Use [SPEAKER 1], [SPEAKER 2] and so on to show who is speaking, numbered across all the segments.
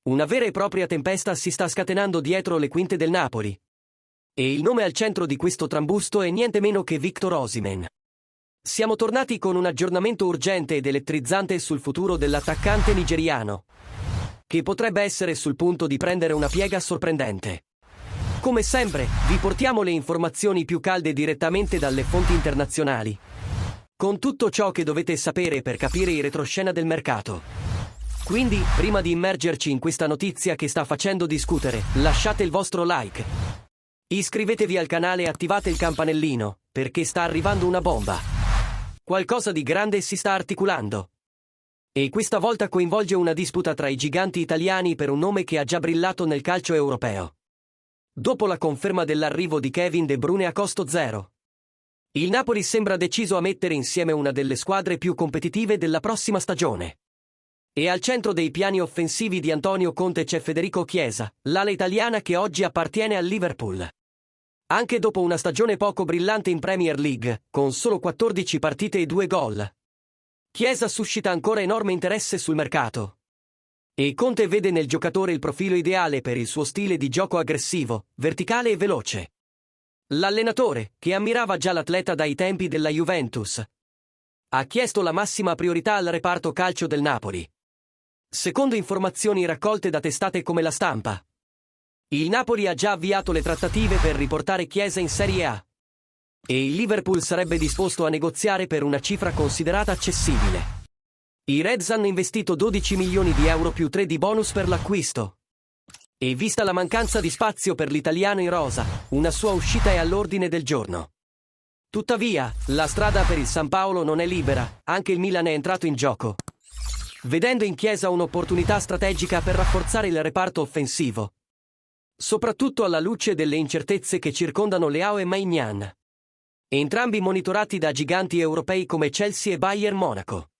[SPEAKER 1] Una vera e propria tempesta si sta scatenando dietro le quinte del Napoli. E il nome al centro di questo trambusto è niente meno che Victor Osimhen. Siamo tornati con un aggiornamento urgente ed elettrizzante sul futuro dell'attaccante nigeriano, che potrebbe essere sul punto di prendere una piega sorprendente. Come sempre, vi portiamo le informazioni più calde direttamente dalle fonti internazionali, con tutto ciò che dovete sapere per capire il retroscena del mercato. Quindi, prima di immergerci in questa notizia che sta facendo discutere, lasciate il vostro like. Iscrivetevi al canale e attivate il campanellino, perché sta arrivando una bomba. Qualcosa di grande si sta articolando. E questa volta coinvolge una disputa tra i giganti italiani per un nome che ha già brillato nel calcio europeo. Dopo la conferma dell'arrivo di Kevin De Bruyne a costo zero, il Napoli sembra deciso a mettere insieme una delle squadre più competitive della prossima stagione. E al centro dei piani offensivi di Antonio Conte c'è Federico Chiesa, l'ala italiana che oggi appartiene al Liverpool. Anche dopo una stagione poco brillante in Premier League, con solo 14 partite e 2 gol, Chiesa suscita ancora enorme interesse sul mercato. E Conte vede nel giocatore il profilo ideale per il suo stile di gioco aggressivo, verticale e veloce. L'allenatore, che ammirava già l'atleta dai tempi della Juventus, ha chiesto la massima priorità al reparto calcio del Napoli. Secondo informazioni raccolte da testate come La Stampa, il Napoli ha già avviato le trattative per riportare Chiesa in Serie A. E il Liverpool sarebbe disposto a negoziare per una cifra considerata accessibile. I Reds hanno investito 12 milioni di euro più 3 di bonus per l'acquisto. E vista la mancanza di spazio per l'italiano in rosa, una sua uscita è all'ordine del giorno. Tuttavia, la strada per il San Paolo non è libera, anche il Milan è entrato in gioco, vedendo in Chiesa un'opportunità strategica per rafforzare il reparto offensivo, soprattutto alla luce delle incertezze che circondano Leao e Maignan, entrambi monitorati da giganti europei come Chelsea e Bayern Monaco.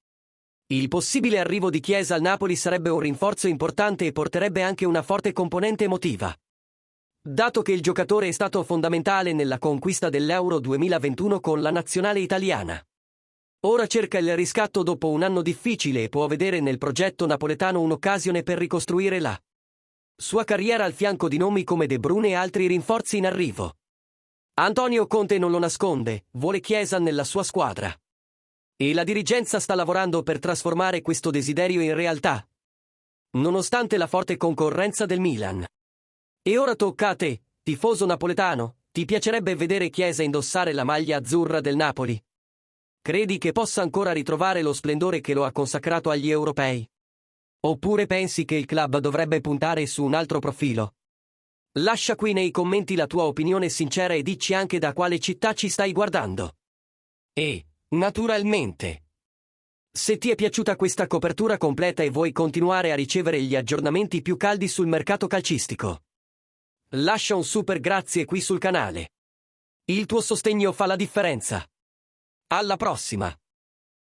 [SPEAKER 1] Il possibile arrivo di Chiesa al Napoli sarebbe un rinforzo importante e porterebbe anche una forte componente emotiva, dato che il giocatore è stato fondamentale nella conquista dell'Euro 2021 con la nazionale italiana. Ora cerca il riscatto dopo un anno difficile e può vedere nel progetto napoletano un'occasione per ricostruire la sua carriera al fianco di nomi come De Bruyne e altri rinforzi in arrivo. Antonio Conte non lo nasconde, vuole Chiesa nella sua squadra. E la dirigenza sta lavorando per trasformare questo desiderio in realtà, nonostante la forte concorrenza del Milan. E ora tocca a te, tifoso napoletano, ti piacerebbe vedere Chiesa indossare la maglia azzurra del Napoli? Credi che possa ancora ritrovare lo splendore che lo ha consacrato agli europei? Oppure pensi che il club dovrebbe puntare su un altro profilo? Lascia qui nei commenti la tua opinione sincera e dici anche da quale città ci stai guardando. E, naturalmente, se ti è piaciuta questa copertura completa e vuoi continuare a ricevere gli aggiornamenti più caldi sul mercato calcistico, lascia un super grazie qui sul canale. Il tuo sostegno fa la differenza. Alla prossima!